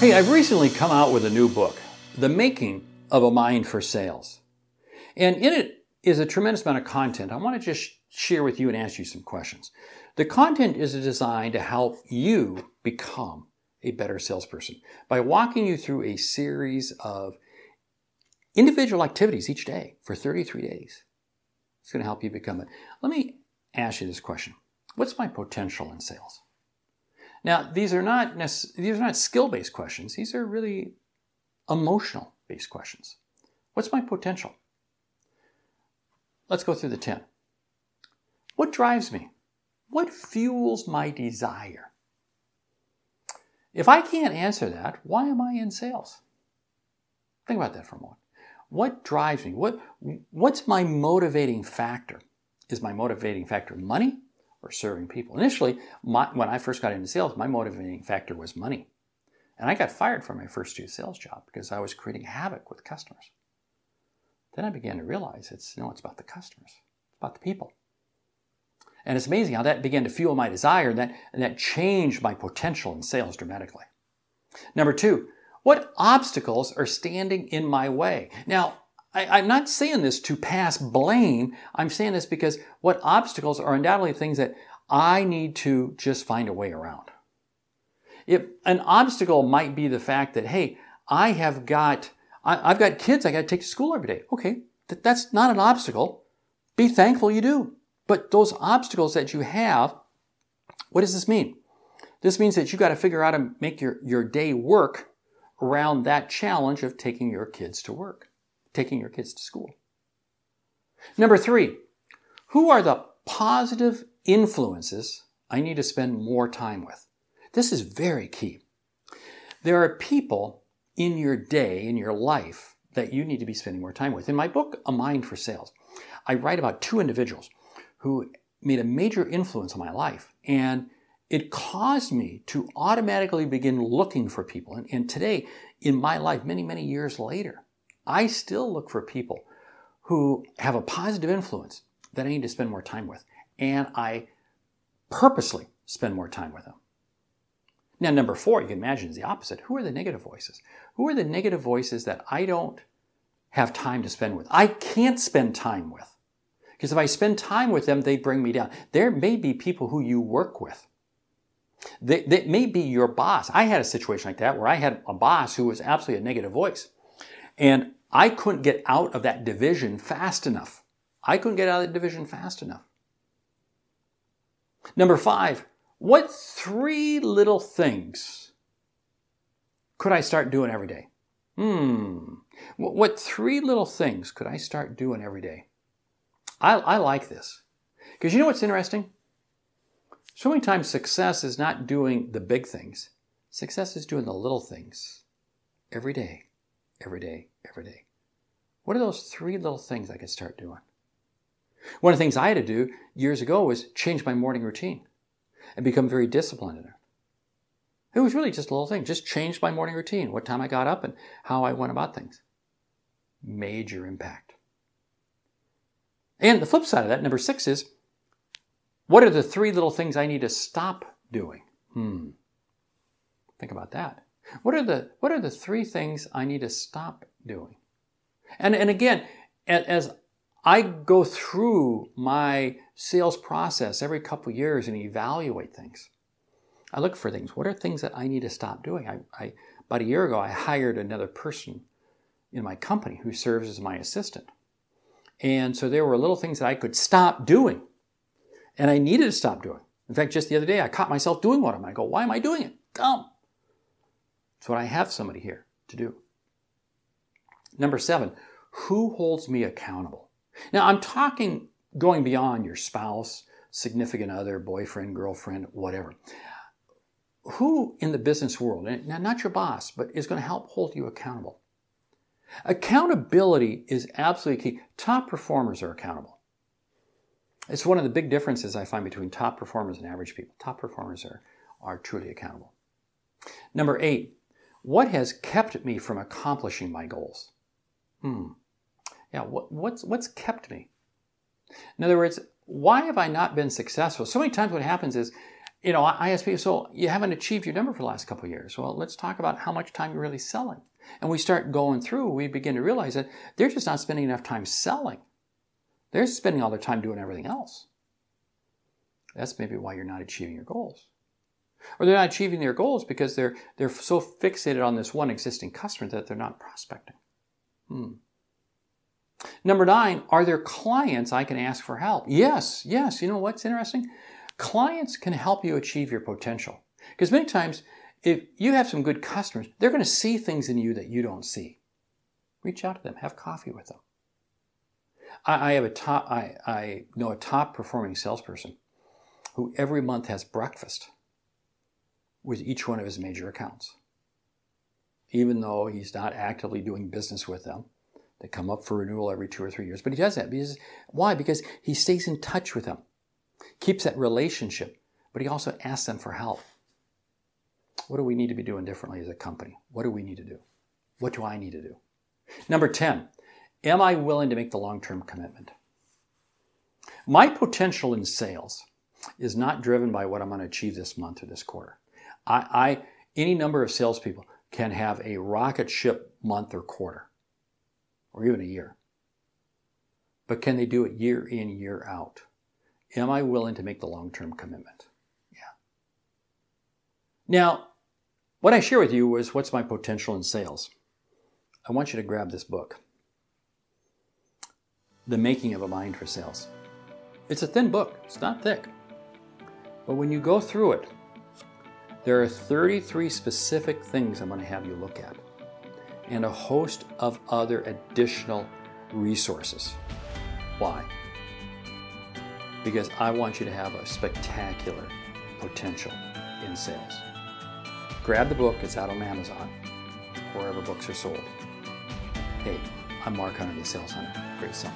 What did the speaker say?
Hey, I've recently come out with a new book, The Making of a Mind for Sales. And in it is a tremendous amount of content. I want to just share with you and ask you some questions. The content is designed to help you become a better salesperson by walking you through a series of individual activities each day for 33 days. It's going to help you become it. Let me ask you this question. What's my potential in sales? Now, these are not skill-based questions. These are really emotional-based questions. What's my potential? Let's go through the 10. What drives me? What fuels my desire? If I can't answer that, why am I in sales? Think about that for a moment. What drives me? What's my motivating factor? Is my motivating factor money or serving people? Initially, when I first got into sales, my motivating factor was money. And I got fired from my first 2 sales jobs because I was creating havoc with customers. Then I began to realize it's about the customers. It's about the people. And it's amazing how that began to fuel my desire, and that changed my potential in sales dramatically. Number 2, what obstacles are standing in my way? Now, I'm not saying this to pass blame. I'm saying this because what obstacles are undoubtedly things that I need to just find a way around. An obstacle might be the fact that, hey, I've got kids I got to take to school every day. Okay, that's not an obstacle. Be thankful you do. But those obstacles that you have, what does this mean? This means that you got to figure out how to make your day work around that challenge of taking your kids to work. Taking your kids to school. Number 3, who are the positive influences I need to spend more time with? This is very key. There are people in your day, in your life, that you need to be spending more time with. In my book, A Mind for Sales, I write about 2 individuals who made a major influence on my life. And it caused me to automatically begin looking for people. And today, in my life, many, many years later, I still look for people who have a positive influence that I need to spend more time with. And I purposely spend more time with them. Now, number 4, you can imagine, is the opposite. Who are the negative voices? Who are the negative voices that I don't have time to spend with? I can't spend time with. Because if I spend time with them, they bring me down. There may be people who you work with. They may be your boss. I had a situation like that where I had a boss who was absolutely a negative voice. And I couldn't get out of that division fast enough. Number 5, what 3 little things could I start doing every day? What 3 little things could I start doing every day? I like this. Because you know what's interesting? So many times success is not doing the big things. Success is doing the little things every day. Every day, every day. What are those 3 little things I could start doing? One of the things I had to do years ago was change my morning routine and become very disciplined in it. It was really just a little thing. Just change my morning routine, what time I got up and how I went about things. Major impact. And the flip side of that, number 6 is, what are the 3 little things I need to stop doing? Think about that. What are the 3 things I need to stop doing? And again, as I go through my sales process every couple of years and evaluate things, I look for things. What are things that I need to stop doing? About a year ago, I hired another person in my company who serves as my assistant. And so there were little things that I could stop doing. And I needed to stop doing. In fact, just the other day, I caught myself doing one of them. I go, why am I doing it? Dumb. So I have somebody here to do. Number 7, who holds me accountable? Now, I'm talking going beyond your spouse, significant other, boyfriend, girlfriend, whatever. Who in the business world, and not your boss, but is going to help hold you accountable? Accountability is absolutely key. Top performers are accountable. It's one of the big differences I find between top performers and average people. Top performers are truly accountable. Number 8, what has kept me from accomplishing my goals? Yeah, what's kept me? In other words, why have I not been successful? So many times what happens is I ask people, so you haven't achieved your number for the last couple of years. Well, let's talk about how much time you're really selling. And we start going through, we begin to realize that they're just not spending enough time selling. They're spending all their time doing everything else. That's maybe why you're not achieving your goals. Or they're not achieving their goals because they're so fixated on this one existing customer that they're not prospecting. Number 9, are there clients I can ask for help? Yes. You know what's interesting? Clients can help you achieve your potential. Because many times, if you have some good customers, they're going to see things in you that you don't see. Reach out to them. Have coffee with them. I know a top performing salesperson who every month has breakfast with each one of his major accounts. Even though he's not actively doing business with them. They come up for renewal every 2 or 3 years. But he does that. Why? Because he stays in touch with them. Keeps that relationship. But he also asks them for help. What do we need to be doing differently as a company? What do we need to do? What do I need to do? Number 10, am I willing to make the long-term commitment? My potential in sales is not driven by what I'm going to achieve this month or this quarter. Any number of salespeople can have a rocket ship month or quarter, or even a year. But can they do it year in, year out? Am I willing to make the long-term commitment? Yeah. Now, what I share with you was what's my potential in sales. I want you to grab this book, The Making of a Mind for Sales. It's a thin book. It's not thick. But when you go through it, there are 33 specific things I'm going to have you look at and a host of other additional resources. Why? Because I want you to have a spectacular potential in sales. Grab the book. It's out on Amazon, wherever books are sold. Hey, I'm Mark Hunter, the Sales Hunter. Great summer.